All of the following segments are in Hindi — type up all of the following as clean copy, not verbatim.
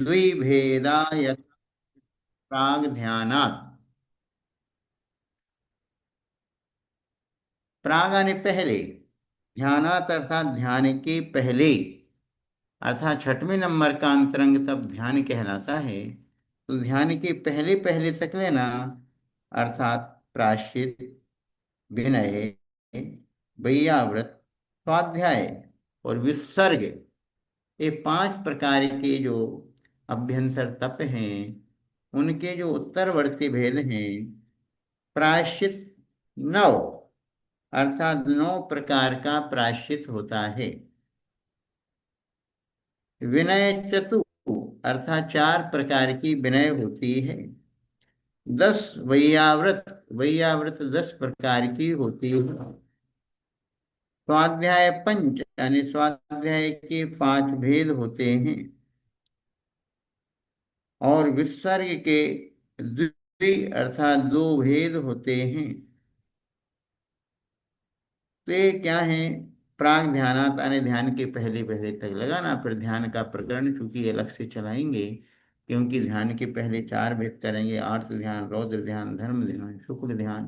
द्विभेदा यथा प्राग ध्यानात्। प्राग आने पहले, ध्यानात् अर्थात ध्यान के पहले, अर्थात छठवें नंबर का अंतरंग तब ध्यान कहलाता है। तो ध्यान के पहले पहले तक लेना, अर्थात प्रायश्चित, विनय, वैयाव्रत, स्वाध्याय और विसर्ग, ये 5 प्रकार के जो अभ्यंतर तप हैं, उनके जो उत्तरवर्ती भेद हैं, प्रायश्चित 9, अर्थात 9 प्रकार का प्रायश्चित होता है। विनय चतु, अर्थात 4 प्रकार की विनय होती है। 10 वैयाव्रत, वैयाव्रत 10 प्रकार की होती है। स्वाध्याय पंच, यानी स्वाध्याय के 5 भेद होते हैं। और विसर्ग के द्वि, अर्थात 2 भेद होते हैं। तो ये क्या है? प्राग ध्यानात, आने ध्यान के पहले पहले तक लगाना। फिर ध्यान का प्रकरण चूंकि अलग से चलाएंगे, क्योंकि ध्यान के पहले 4 भेद करेंगे, आर्त ध्यान, रौद्र ध्यान, धर्म ध्यान, शुक्ल ध्यान।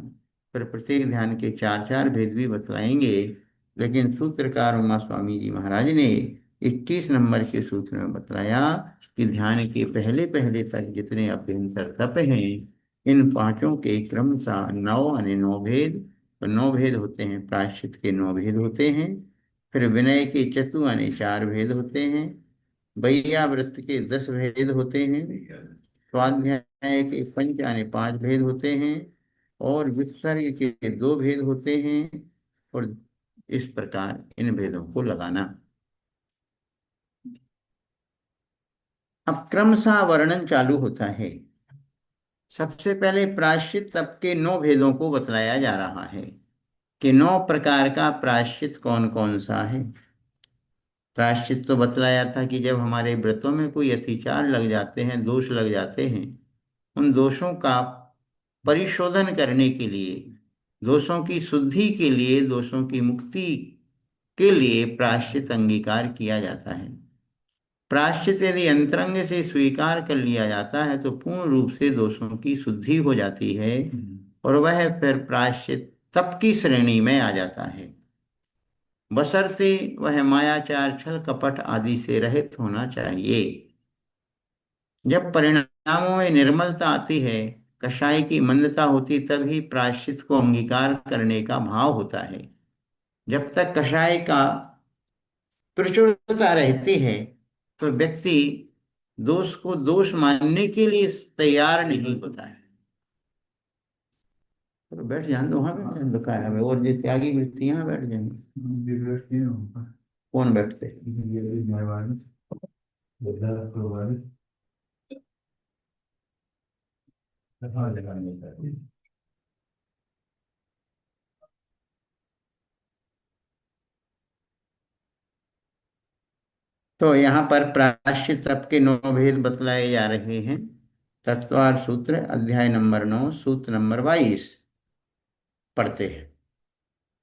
फिर प्रत्येक ध्यान के 4 4 भेद भी बतलाएंगे। लेकिन सूत्रकार उमा स्वामी जी महाराज ने 21 नंबर के सूत्र में बतलाया कि ध्यान के पहले पहले तक जितने अभ्यंतर तप हैं, इन पांचों के क्रमशः 9 यानी 9 भेद, तो 9 भेद होते हैं। प्रायश्चित के 9 भेद होते हैं। फिर विनय के चतु यानी 4 भेद होते हैं। वैयाव्रत के 10 भेद होते हैं। स्वाध्याय के पंच यानी 5 भेद होते हैं। और विसर्ग के 2 भेद होते हैं। और इस प्रकार इन भेदों को लगाना। अब क्रमशः वर्णन चालू होता है। सबसे पहले प्रायश्चित तप के 9 भेदों को बतलाया जा रहा है कि 9 प्रकार का प्रायश्चित कौन कौन सा है। प्रायश्चित तो बतलाया था कि जब हमारे व्रतों में कोई अतिचार लग जाते हैं, दोष लग जाते हैं, उन दोषों का परिशोधन करने के लिए, दोषों की शुद्धि के लिए, दोषों की मुक्ति के लिए प्रायश्चित अंगीकार किया जाता है। प्रायश्चित यदि अंतरंग से स्वीकार कर लिया जाता है तो पूर्ण रूप से दोषों की शुद्धि हो जाती है और वह फिर प्रायश्चित तप की श्रेणी में आ जाता है, बशर्ते वह मायाचार, छल कपट आदि से रहित होना चाहिए। जब परिणामों में निर्मलता आती है, कषाय की मंदता होती, तभी प्रायश्चित को अंगीकार करने का भाव होता है। जब तक कषाय का प्रचुरता रहती है तो व्यक्ति दोष को दोष मानने के लिए तैयार नहीं होता है। तो बैठ जाए, वहां बैठ जाए दुकान में, और जो त्यागी व्यक्ति यहाँ बैठ जाएंगे। कौन बैठते? तो यहाँ पर प्रायश्चित तप के 9 भेद बतलाए जा रहे हैं। तत्वार सूत्र, अध्याय नंबर 9, सूत्र नंबर 22 पढ़ते हैं।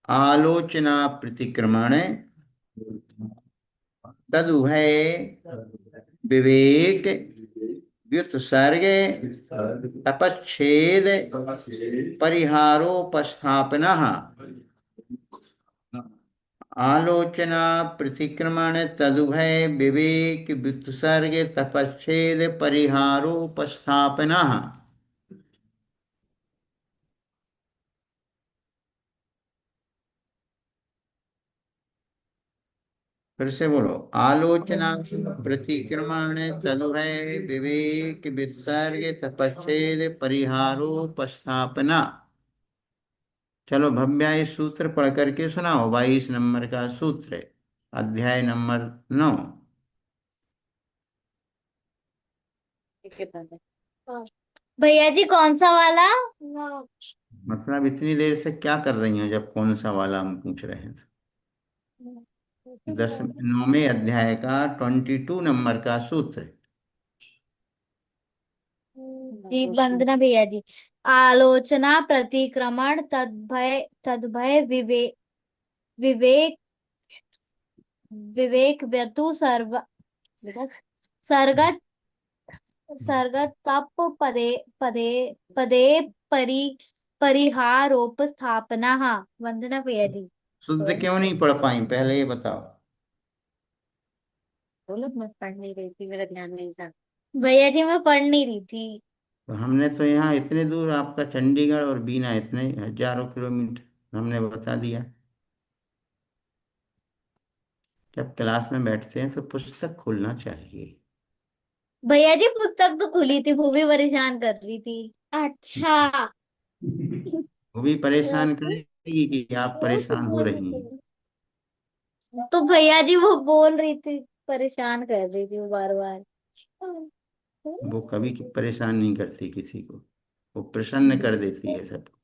आलोचना प्रतिक्रमण तदुभय विवेक व्युत्सर्ग तपच्छेद परिहारोपस्थापना। आलोचना प्रतिक्रमण तदुभय विवेक व्युत्सर्ग तपच्छेद परिहारोपस्थापना। फिर से बोलो। आलोचना प्रतिक्रमण तदुभय विवेक व्युत्सर्ग तपच्छेद परिहारोपस्थापना। चलो भव्या, इस सूत्र पढ़ करके सुनाओ। 22 नंबर का सूत्र, अध्याय नंबर 9। भैया जी कौन सा वाला? मतलब इतनी देर से क्या कर रही हो जब कौन सा वाला हम पूछ रहे हैं? 9वें अध्याय का 22 नंबर का सूत्र। जी वंदना भैया जी। आलोचना प्रतिक्रमण तद्भय तद्भय विवेक विवेक व्यतु सर्व सर्गत सर्ग तप पदे पदे पदे परि परिहारोपस्थापना। हाँ, वंदना भैया जी। शुद्ध क्यों नहीं पढ़ पाई, पहले ये बताओ। बोलो, मैं पढ़ नहीं रही थी, मेरा ध्यान नहीं था। भैया जी मैं पढ़ नहीं रही थी। तो हमने तो यहाँ इतने दूर, आपका चंडीगढ़ और बीना इतने हजारों किलोमीटर, हमने बता दिया। जब क्लास में बैठते हैं तो पुस्तक खोलना चाहिए। भैया जी पुस्तक तो खुली थी, वो भी परेशान कर रही थी। अच्छा। वो भी परेशान करेगी कि आप परेशान हो रही हैं। तो भैया जी वो बोल रही थी, परेशान कर रही थी वो बार बार। वो कभी परेशान नहीं करती किसी को, वो प्रसन्न कर देती है सबको।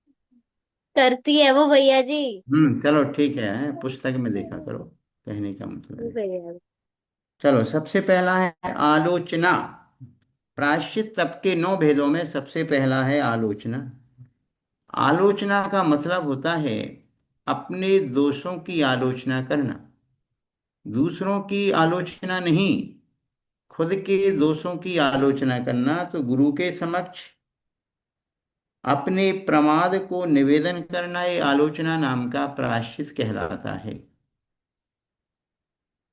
करती है वो भैया जी। चलो ठीक है, पुस्तक में देखा करो, कहने का मतलब है। भैया। चलो, सबसे पहला है आलोचना। प्रायश्चित तप के 9 भेदों में सबसे पहला है आलोचना। आलोचना का मतलब होता है अपने दोषों की आलोचना करना। दूसरों की आलोचना नहीं, खुद के दोषों की आलोचना करना। तो गुरु के समक्ष अपने प्रमाद को निवेदन करना, ये आलोचना नाम का प्रायश्चित कहलाता है।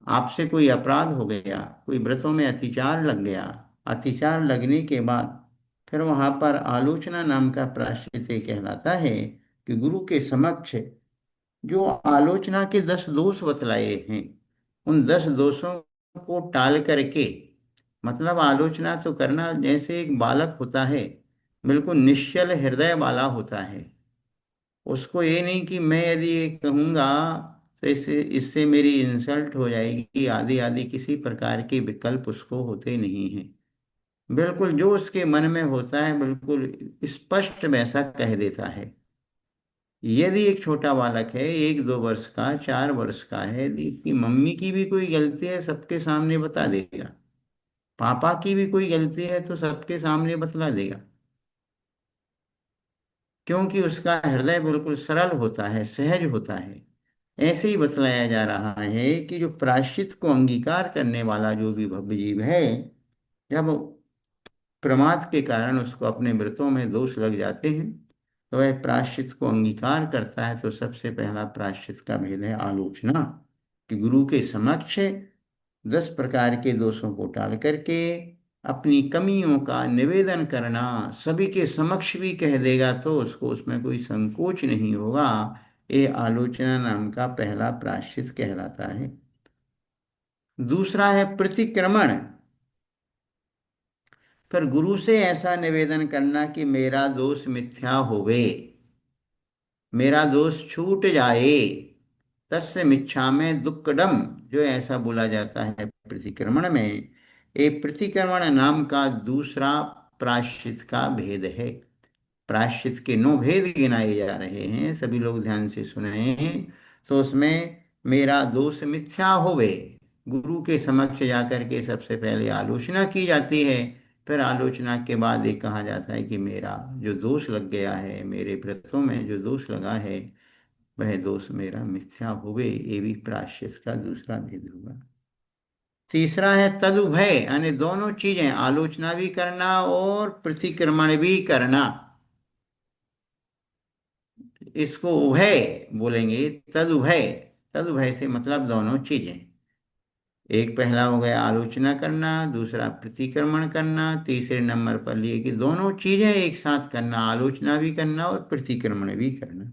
आपसे कोई अपराध हो गया, कोई व्रतों में अतिचार लग गया, अतिचार लगने के बाद फिर वहां पर आलोचना नाम का प्रायश्चित ये कहलाता है कि गुरु के समक्ष जो आलोचना के 10 दोष बतलाए हैं, उन 10 दोषों को टाल करके, मतलब आलोचना तो करना जैसे एक बालक होता है, बिल्कुल निश्चल हृदय वाला होता है। उसको ये नहीं कि मैं यदि ये कहूँगा तो इससे इससे मेरी इंसल्ट हो जाएगी, आदि आदि किसी प्रकार के विकल्प उसको होते नहीं हैं। बिल्कुल जो उसके मन में होता है बिल्कुल स्पष्ट वैसा कह देता है। यदि एक छोटा बालक है, 1-2 वर्ष का, 4 वर्ष का है, यदि उसकी मम्मी की भी कोई गलती है सबके सामने बता देगा। पापा की भी कोई गलती है तो सबके सामने बतला देगा, क्योंकि उसका हृदय बिल्कुल सरल होता है, सहज होता है। ऐसे ही बतलाया जा रहा है कि जो प्रायश्चित को अंगीकार करने वाला जो भी भव्य जीव है, जब प्रमाद के कारण उसको अपने व्रतों में दोष लग जाते हैं, तो वह प्रायश्चित को अंगीकार करता है। तो सबसे पहला प्रायश्चित का भेद है आलोचना, कि गुरु के समक्ष 10 प्रकार के दोषों को टाल करके अपनी कमियों का निवेदन करना, सभी के समक्ष भी कह देगा तो उसको उसमें कोई संकोच नहीं होगा। ये आलोचना नाम का पहला प्रायश्चित कहलाता है। दूसरा है प्रतिक्रमण। फिर गुरु से ऐसा निवेदन करना कि मेरा दोष मिथ्या होवे, मेरा दोष छूट जाए। तस्य मिच्छा में दुक्कडम, जो ऐसा बोला जाता है प्रतिक्रमण में, ये प्रतिक्रमण नाम का दूसरा प्रायश्चित का भेद है। प्रायश्चित के 9 भेद गिनाए जा रहे हैं, सभी लोग ध्यान से सुने। तो उसमें मेरा दोष मिथ्या होवे, गुरु के समक्ष जाकर के सबसे पहले आलोचना की जाती है। फिर आलोचना के बाद ये कहा जाता है कि मेरा जो दोष लग गया है, मेरे व्रतों में जो दोष लगा है, वह दोष मेरा मिथ्या हुए। ये भी प्रायश्चित का दूसरा भेद हुआ। तीसरा है तदुभय, यानी दोनों चीजें, आलोचना भी करना और प्रतिक्रमण भी करना। इसको उभय बोलेंगे, तदुभय। तदुभय से मतलब दोनों चीजें। एक पहला हो गया आलोचना करना, दूसरा प्रतिक्रमण करना, तीसरे नंबर पर लिए कि दोनों चीजें एक साथ करना, आलोचना भी करना और प्रतिक्रमण भी करना।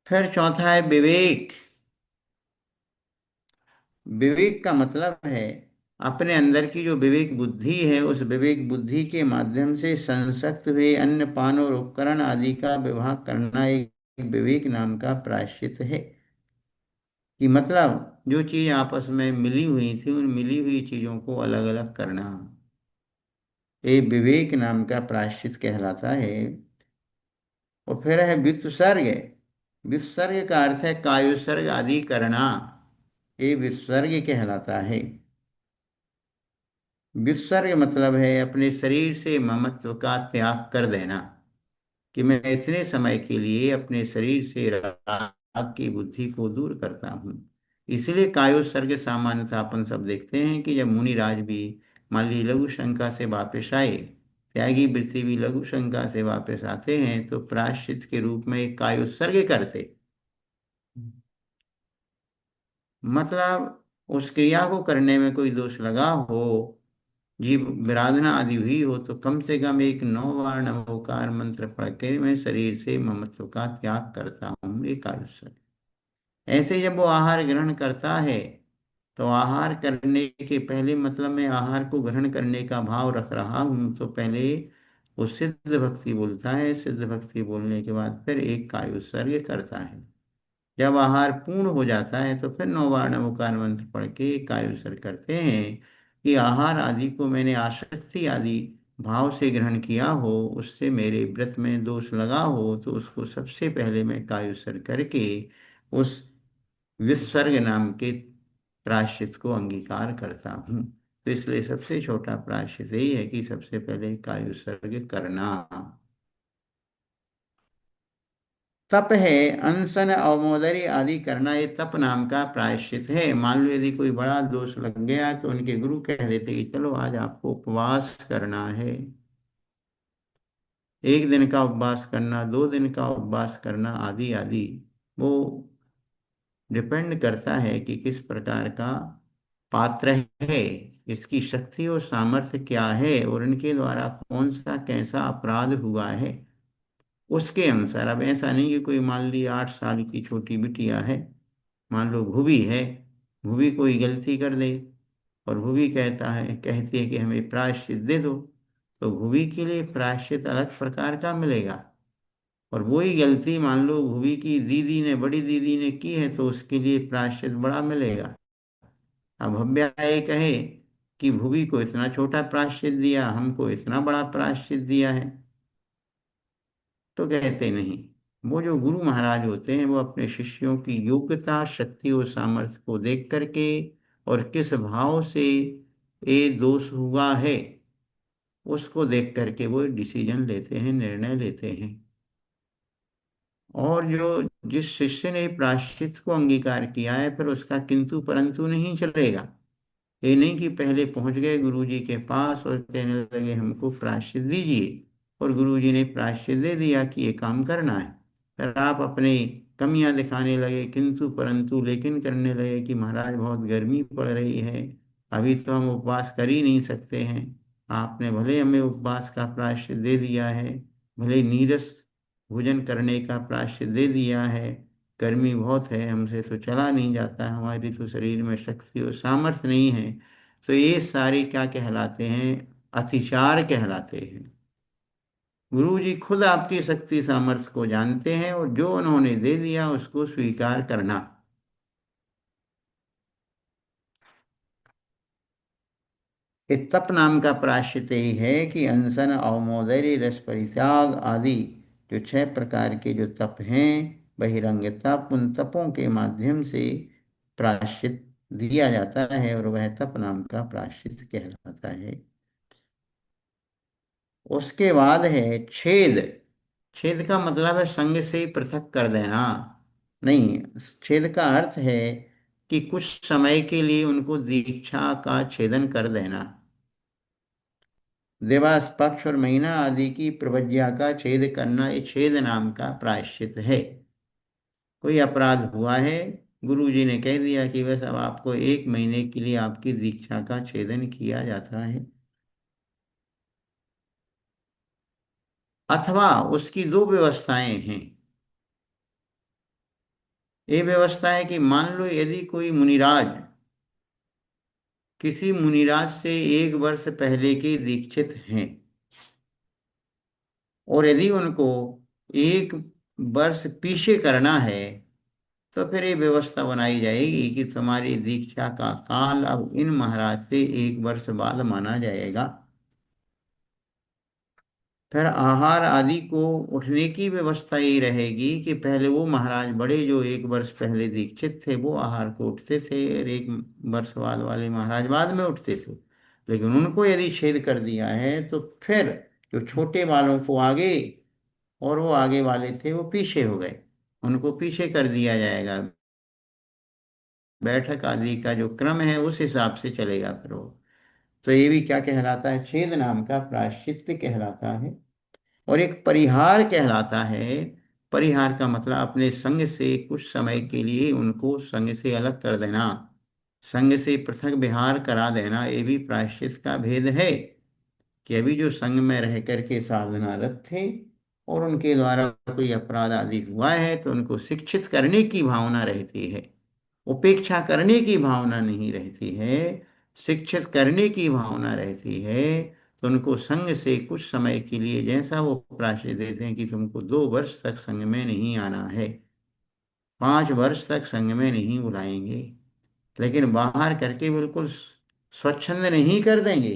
फिर चौथा है विवेक। विवेक का मतलब है अपने अंदर की जो विवेक बुद्धि है, उस विवेक बुद्धि के माध्यम से संसक्त हुए अन्न पान और उपकरण आदि का विभाग करना एक विवेक नाम का प्रायश्चित है। कि मतलब जो चीज आपस में मिली हुई थी, उन मिली हुई चीजों को अलग अलग करना, ये विवेक नाम का प्रायश्चित कहलाता है। और फिर है वित्सर्ग। वित्सर्ग का अर्थ है कायोत्सर्ग आदि करना, ये वित्सर्ग कहलाता है। विसर्ग मतलब है अपने शरीर से ममत्व का त्याग कर देना, कि मैं इतने समय के लिए अपने शरीर से राग की बुद्धि को दूर करता हूँ। इसलिए कायोत्सर्ग सामान्यतः अपन सब देखते हैं कि जब मुनिराज भी मान ली लघु शंका से वापस आए, त्यागी वृत्ति भी लघु शंका से वापस आते हैं, तो प्रायश्चित के रूप में एक काय उत्सर्ग करते, मतलब उस क्रिया को करने में कोई दोष लगा हो, जीव विराधना आदि हुई हो, तो कम से कम एक 9 बार नमोकार मंत्र पढ़ के मैं शरीर से ममत्व का त्याग करता हूँ, एक आयुष्य। ऐसे जब वो आहार ग्रहण करता है, तो आहार करने के पहले, मतलब मैं आहार को ग्रहण करने का भाव रख रहा हूँ, तो पहले वो सिद्ध भक्ति बोलता है, सिद्ध भक्ति बोलने के बाद फिर एक काय उत्सर्ग करता है। जब आहार पूर्ण हो जाता है तो फिर 9 बार नमोकार मंत्र पढ़ के कायुसर करते हैं कि आहार आदि को मैंने आसक्ति आदि भाव से ग्रहण किया हो, उससे मेरे व्रत में दोष लगा हो, तो उसको सबसे पहले मैं कायुसर करके उस विसर्ग नाम के प्रायश्चित को अंगीकार करता हूँ। तो इसलिए सबसे छोटा प्रायश्चित यही है कि सबसे पहले कायुसर्ग करना। तप है अनशन अवमोदरी आदि करना, ये तप नाम का प्रायश्चित है। मान लो यदि कोई बड़ा दोष लग गया तो उनके गुरु कह देते कि चलो आज आपको उपवास करना है, 1 दिन का उपवास करना, 2 दिन का उपवास करना आदि आदि। वो डिपेंड करता है कि किस प्रकार का पात्र है, इसकी शक्ति और सामर्थ्य क्या है, और इनके द्वारा कौन सा कैसा अपराध हुआ है उसके अनुसार। अब ऐसा नहीं कि कोई मान ली 8 साल की छोटी बिटिया है, मान लो भुवी है, भुवी कोई गलती कर दे और भुवी कहती है कि हमें प्रायश्चित दे दो, तो भुवी के लिए प्रायश्चित अलग प्रकार का मिलेगा। और वही गलती मान लो भुवी की दीदी ने, बड़ी दीदी ने की है, तो उसके लिए प्रायश्चित बड़ा मिलेगा। अब भव्या ये कहे कि भुवी को इतना छोटा प्रायश्चित दिया, हमको इतना बड़ा प्रायश्चित दिया है, तो कहते नहीं। वो जो गुरु महाराज होते हैं वो अपने शिष्यों की योग्यता, शक्ति और सामर्थ्य को देख करके और किस भाव से ये दोष हुआ है उसको देख करके वो डिसीजन लेते हैं, निर्णय लेते हैं। और जो जिस शिष्य ने प्रायश्चित को अंगीकार किया है, फिर उसका किंतु परंतु नहीं चलेगा। ये नहीं कि पहले पहुंच गए गुरुजी के पास और कहने लगे हमको प्रायश्चित दीजिए, और गुरुजी ने प्रायश्चित दे दिया कि ये काम करना है, फिर आप अपनी कमियां दिखाने लगे, किंतु परंतु लेकिन करने लगे कि महाराज बहुत गर्मी पड़ रही है, अभी तो हम उपवास कर ही नहीं सकते हैं। आपने भले हमें उपवास का प्रायश्चित दे दिया है, भले नीरस भोजन करने का प्रायश्चित दे दिया है, गर्मी बहुत है, हमसे तो चला नहीं जाता, हमारी तो शरीर में शक्ति और सामर्थ्य नहीं है, तो ये सारे क्या कहलाते हैं? अतिचार कहलाते हैं। गुरु जी खुद आपकी शक्ति सामर्थ्य को जानते हैं, और जो उन्होंने दे दिया उसको स्वीकार करना। ये तप नाम का प्रायश्चित यही है कि अनशन अवमोदरी रस परित्याग आदि जो 6 प्रकार के जो तप हैं, बहिरंग तप, उन तपों के माध्यम से प्रायश्चित दिया जाता है, और वह तप नाम का प्रायश्चित कहलाता है। उसके बाद है छेद। छेद का मतलब है संग से पृथक कर देना। नहीं, छेद का अर्थ है कि कुछ समय के लिए उनको दीक्षा का छेदन कर देना। दिवस, पक्ष और महीना आदि की प्रवज्ञा का छेद करना, ये छेद नाम का प्रायश्चित है। कोई अपराध हुआ है, गुरु जी ने कह दिया कि बस अब आपको 1 महीने के लिए आपकी दीक्षा का छेदन किया जाता है। अथवा उसकी 2 व्यवस्थाएं हैं। ये व्यवस्था है कि मान लो यदि कोई मुनिराज किसी मुनिराज से 1 वर्ष पहले के दीक्षित हैं, और यदि उनको 1 वर्ष पीछे करना है, तो फिर ये व्यवस्था बनाई जाएगी कि तुम्हारी दीक्षा का काल अब इन महाराज से 1 वर्ष बाद माना जाएगा। फिर आहार आदि को उठने की व्यवस्था ये रहेगी कि पहले वो महाराज बड़े जो 1 वर्ष पहले दीक्षित थे वो आहार को उठते थे, और 1 वर्ष बाद वाले महाराज बाद में उठते थे। लेकिन उनको यदि छेद कर दिया है तो फिर जो छोटे वालों को आगे, और वो आगे वाले थे वो पीछे हो गए, उनको पीछे कर दिया जाएगा। बैठक आदि का जो क्रम है उस हिसाब से चलेगा फिर वो। तो ये भी क्या कहलाता है? छेद नाम का प्रायश्चित्त कहलाता है। और एक परिहार कहलाता है। परिहार का मतलब अपने संग से कुछ समय के लिए उनको संग से अलग कर देना, संग से पृथक विहार करा देना। ये भी प्रायश्चित का भेद है कि अभी जो संग में रह करके साधनारत थे और उनके द्वारा कोई अपराध आदि हुआ है तो उनको शिक्षित करने की भावना रहती है, उपेक्षा करने की भावना नहीं रहती है, शिक्षित करने की भावना रहती है। तो उनको संघ से कुछ समय के लिए जैसा वो प्रायश्चित देते हैं कि तुमको 2 वर्ष तक संघ में नहीं आना है, 5 वर्ष तक संघ में नहीं बुलाएंगे, लेकिन बाहर करके बिल्कुल स्वच्छंद नहीं कर देंगे।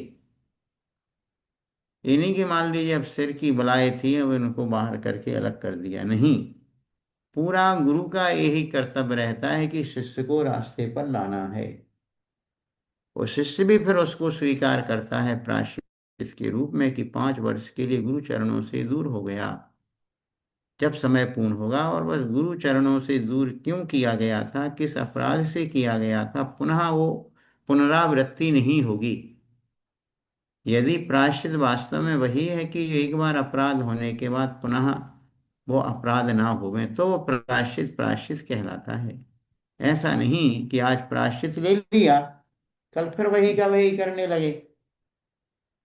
ये नहीं कि मान लीजिए अब सिर की बलाएं थी अब इनको बाहर करके अलग कर दिया, नहीं। पूरा गुरु का यही कर्तव्य रहता है कि शिष्य को रास्ते पर लाना है। वो शिष्य भी फिर उसको स्वीकार करता है प्रायश्चित के रूप में कि 5 वर्ष के लिए गुरु चरणों से दूर हो गया। जब समय पूर्ण होगा और बस गुरु चरणों से दूर क्यों किया गया था, किस अपराध से किया गया था, पुनः वो पुनरावृत्ति नहीं होगी। यदि प्रायश्चित वास्तव में वही है कि एक बार अपराध होने के बाद पुनः वो अपराध ना होवे तो वो प्रायश्चित प्रायश्चित कहलाता है। ऐसा नहीं कि आज प्रायश्चित ले लिया कल फिर वही का वही करने लगे।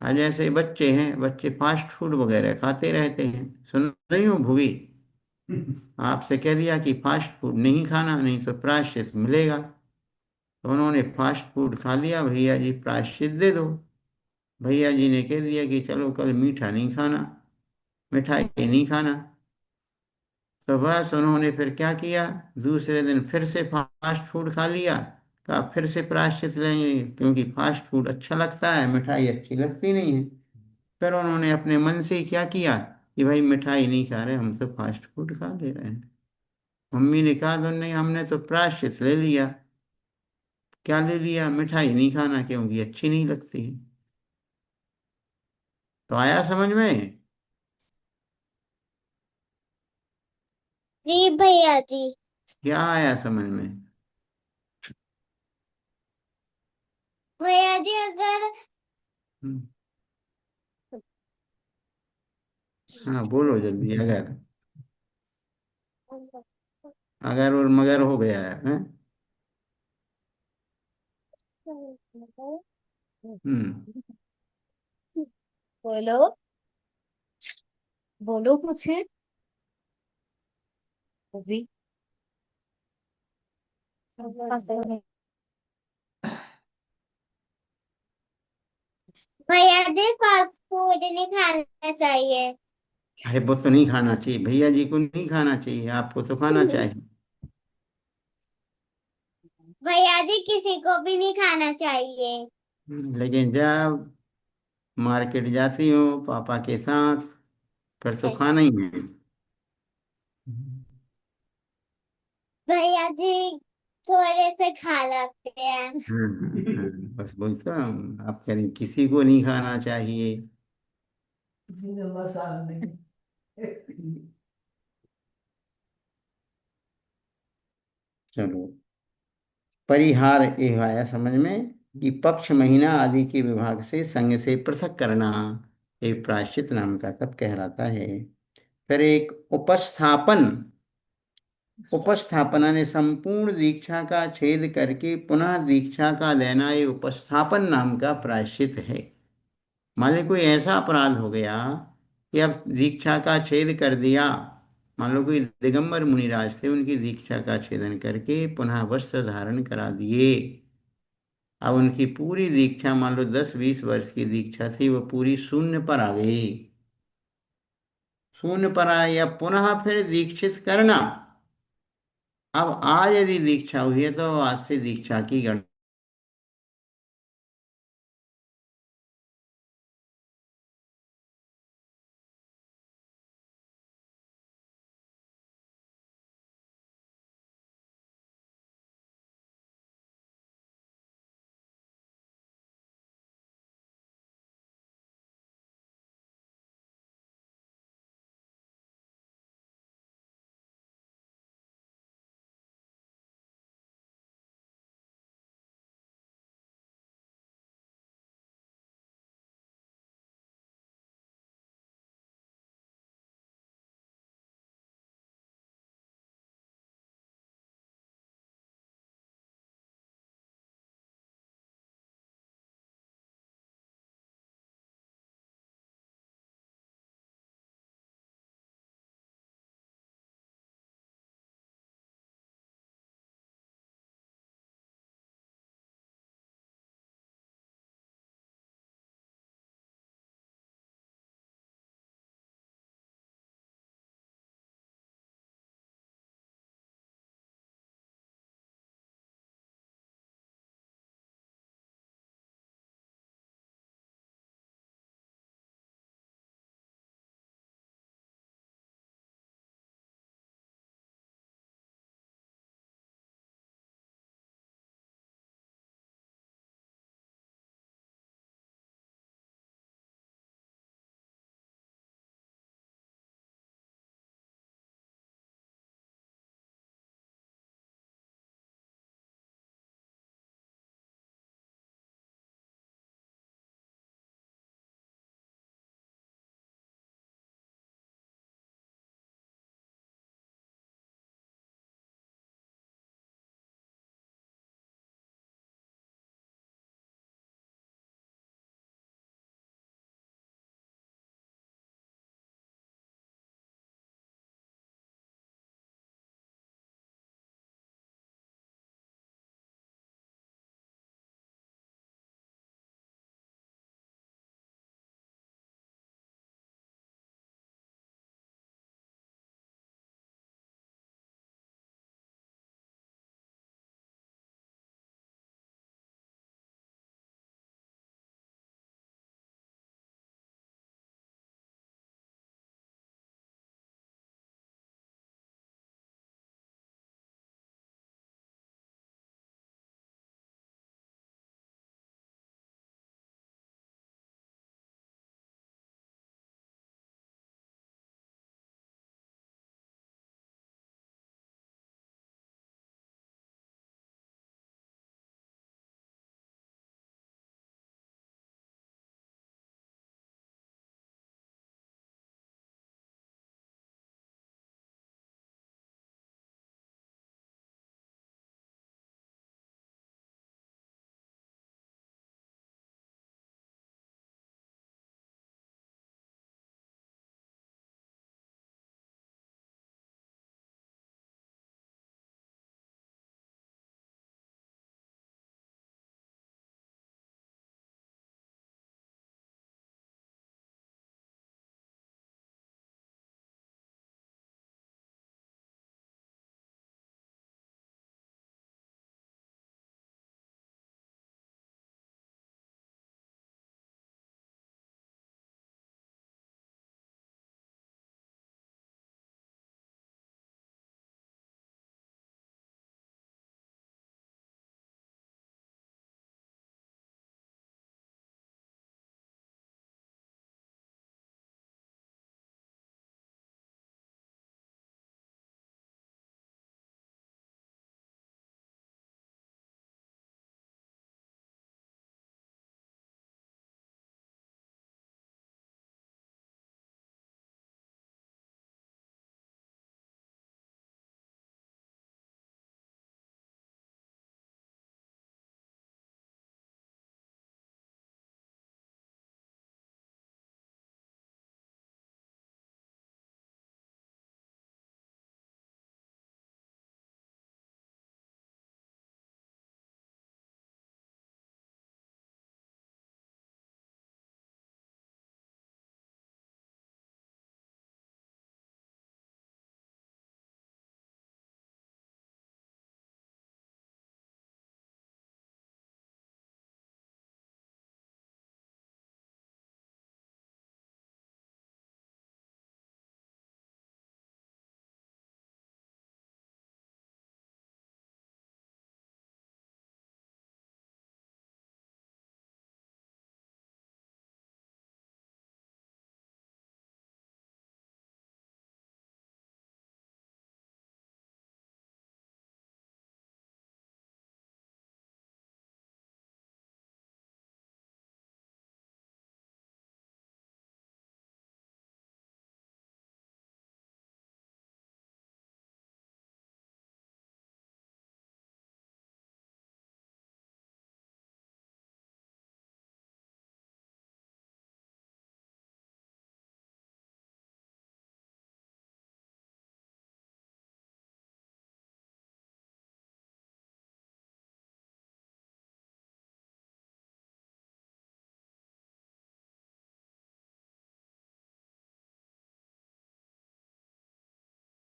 आज जैसे बच्चे हैं, बच्चे फास्ट फूड वगैरह खाते रहते हैं। सुन रही हूँ भूवी, आपसे कह दिया कि फास्ट फूड नहीं खाना, नहीं तो प्रायश्चित मिलेगा। तो उन्होंने फास्ट फूड खा लिया, भैया जी प्रायश्चित दे दो। भैया जी ने कह दिया कि चलो कल मीठा नहीं खाना, मिठाई नहीं खाना। तो बस उन्होंने फिर क्या किया, दूसरे दिन फिर से फास्ट फूड खा लिया। कहा फिर से प्रायश्चित लेंगे क्योंकि फास्ट फूड अच्छा लगता है, मिठाई अच्छी लगती नहीं है। फिर उन्होंने अपने मन से ही क्या किया कि भाई मिठाई नहीं खा रहे, हम तो फास्ट फूड खा ले रहे हैं। मम्मी ने कहा तो नहीं, हमने तो प्रायश्चित ले लिया। क्या ले लिया? मिठाई नहीं खाना क्योंकि अच्छी नहीं लगती है। तो आया समझ में? जी भैया जी। क्या आया समझ में? भैया जी अगर हम्म, हाँ बोलो जल्दी। अगर अगर और मगर हो गया है, हैं? हम्म। बोलो, बोलो कुछ है अभी। भैया जी फास्ट फूड नहीं खाना चाहिए। अरे वो तो नहीं खाना चाहिए, भैया जी को नहीं खाना चाहिए, आपको तो खाना चाहिए। भैया जी किसी को भी नहीं खाना चाहिए। लेकिन जब मार्केट जाती हो पापा के साथ फिर तो खाना ही है। भैया जी थोड़े से खा लेते हैं। हाँ हाँ, बस बोलता हूँ आप कह रहे हैं, किसी को नहीं खाना चाहिए। चलो, परिहार ये आया समझ में कि पक्ष महीना आदि के विभाग से संग से पृथक करना, ये प्रायश्चित नाम का तब कहलाता है। फिर एक उपस्थापन, उपस्थापना ने संपूर्ण दीक्षा का छेद करके पुनः दीक्षा का देना, ये उपस्थापन नाम का प्रायश्चित है। मान लो कोई ऐसा अपराध हो गया कि अब दीक्षा का छेद कर दिया। मान लो कोई दिगंबर मुनिराज थे, उनकी दीक्षा का छेदन करके पुनः वस्त्र धारण करा दिए। अब उनकी पूरी दीक्षा, मान लो 10-20 वर्ष की दीक्षा थी, वो पूरी शून्य पर आ गई। शून्य पर आ या पुनः फिर दीक्षित करना। अब आज यदि दीक्षा हुई है तो आज से दीक्षा की गणना